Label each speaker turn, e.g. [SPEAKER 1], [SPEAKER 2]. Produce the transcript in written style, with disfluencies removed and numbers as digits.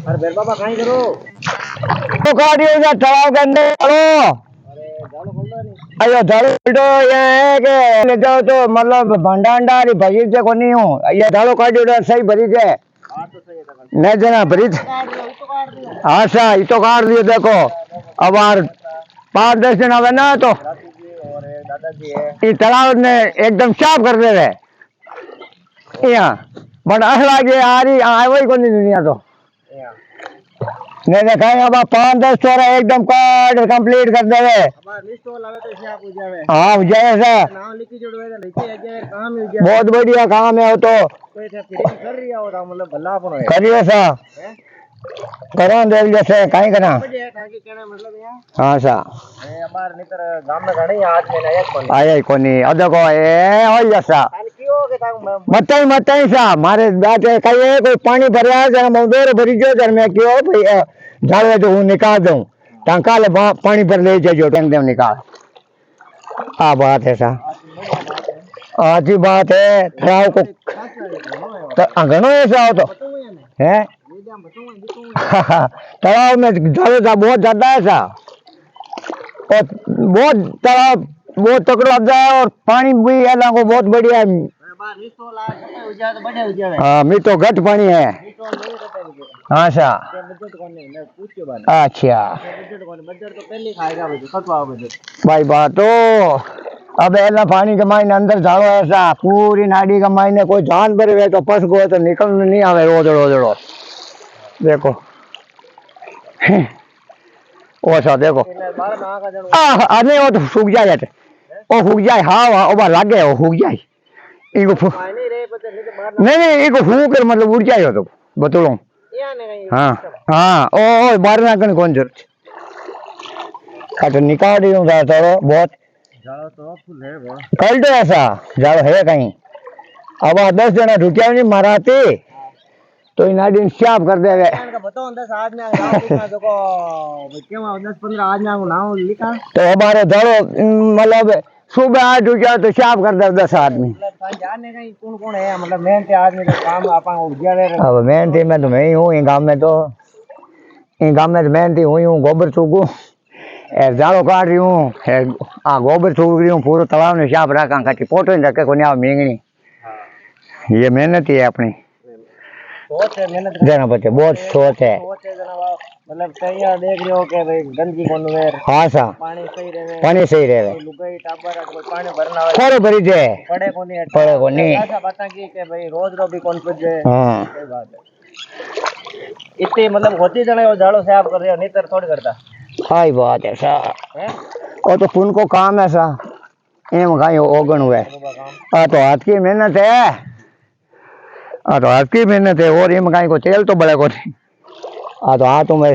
[SPEAKER 1] अरे बेर बाबा कहीं करो
[SPEAKER 2] तो काटियो जा तालाब के अंदर चलो।
[SPEAKER 1] अरे जालो खोल दो नहीं
[SPEAKER 2] अयो झाड़ू तो ये है कि ले जाओ तो मतलब भंडारी भरी से को नहीं हूँ ये झाड़ू काटियो तो सही भरी से
[SPEAKER 1] बात तो सही है तकन
[SPEAKER 2] नहीं जना भरी
[SPEAKER 1] काट दिया वो तो काट दिया
[SPEAKER 2] हाँ सा ये तो काट दियो देखो अब यार 5-10 दिन आवे ना तो
[SPEAKER 1] राती जी और दादाजी है
[SPEAKER 2] ये तालाब ने एकदम साफ कर दे रहे यहाँ बट असला के आ रही आए वही को नहीं दुनिया तो
[SPEAKER 1] यहाँ
[SPEAKER 2] नहीं देखाएंगे अब 5-10 छोरा एकदम काट कंप्लीट कर दे रहे
[SPEAKER 1] हमार लिस्ट वाला है तो इसे आप हो जावे
[SPEAKER 2] हाँ जय सा
[SPEAKER 1] नाम लिखी जोड़वे तो लिखे है जे काम मिल गया
[SPEAKER 2] बहुत बढ़िया काम है वो तो
[SPEAKER 1] कोई थे फिटिंग कर रही हो तो मतलब भला अपन है
[SPEAKER 2] करिए सा
[SPEAKER 1] हैं
[SPEAKER 2] करो देख जैसे कहीं करा
[SPEAKER 1] बजे है ताकि कहने मतलब यहाँ
[SPEAKER 2] हाँ सा
[SPEAKER 1] ए हमार नितर गांव में घणी आज में नया कोनी
[SPEAKER 2] आया कोनी अब देखो ए हो जैसा
[SPEAKER 1] खाली क्यों के ताक
[SPEAKER 2] मत सा मारे बाटे कहिए कोई पानी भरया है जरा मौदोर भरी जो जर मैं क्यों भाई झाड़े तो हूँ निकाल दूं टंका ले पानी पर ले जाओ टैंक दे निकाल आ बात है सा आज ही बात है तालाब को घणो ऐसा हो तो है तालाब में झाड़ू था बहुत ज्यादा है सा और बहुत तालाब बहुत तकड़ो अब जाए और पानी भी है को बहुत बढ़िया है हाँ मीठो घट पानी है हाँ सा अच्छा भाई बात तो अब ऐसा पानी के मायने अंदर झाड़ो ऐसा पूरी नाड़ी के मायने कोई जानवर है तो फंस गए तो निकल नहीं आवे रोजड़ो देखो ओ सा देखो नहीं वो तो सूख जाए वो सूख जाए हाँ वो लागे वो सूख जाए इनको नहीं इनको फूक कर मतलब उड़ जाए तो बतलो हाँ हाँ ओ बाहर ना कहीं कौन जरूरत काट निकाल रही हूँ थोड़ा बहुत कल तो ऐसा जाओ है कहीं अब 10 जना ढुकिया नहीं माराते तो इन नाडी साफ कर देवे
[SPEAKER 1] बताओ 10 आदमी गांव लिखा देखो क्यों 10-15 आदमी नाम लिखा
[SPEAKER 2] तो हमारे धड़ो मतलब सुबह 8 ढुकिया तो साफ कर दे 10 आदमी
[SPEAKER 1] जाने कहीं कौन है मतलब मेहनती आदमी तो काम अपन उड़
[SPEAKER 2] अब मेहनती में तो मैं ही हूँ इन गांव में तो मेहनती हुई हूँ गोबर चूकू जाड़ो काट रही हूँ गोबर चूक रही हूँ पूरा तालाब ने साफ रखा खाती फोटो नहीं रखे को नहीं मेंगनी ये मेहनत ही है अपनी जना बच्चे बहुत सोच है
[SPEAKER 1] मतलब तैयार देख रहे हो कि भाई गंदगी कौन वेर
[SPEAKER 2] हाँ सा पानी सही रहे
[SPEAKER 1] लुगाई टाबर कोई पानी भरना
[SPEAKER 2] थोड़े भरी जे
[SPEAKER 1] पड़े को नहीं ऐसा बात की कि भाई रोज रो भी कौन कुछ है
[SPEAKER 2] हाँ
[SPEAKER 1] सही बात है इतनी मतलब होती जने वो झाड़ो साफ कर रहे हो नहीं तर थोड़ी करता
[SPEAKER 2] हाई बात है सा वो तो पुन को काम है सा एम कहीं ओगन हुए तो हाथ की मेहनत है तो हाथ की मेहनत है और एम कहीं को तेल तो बड़े को नहीं तो हाथ में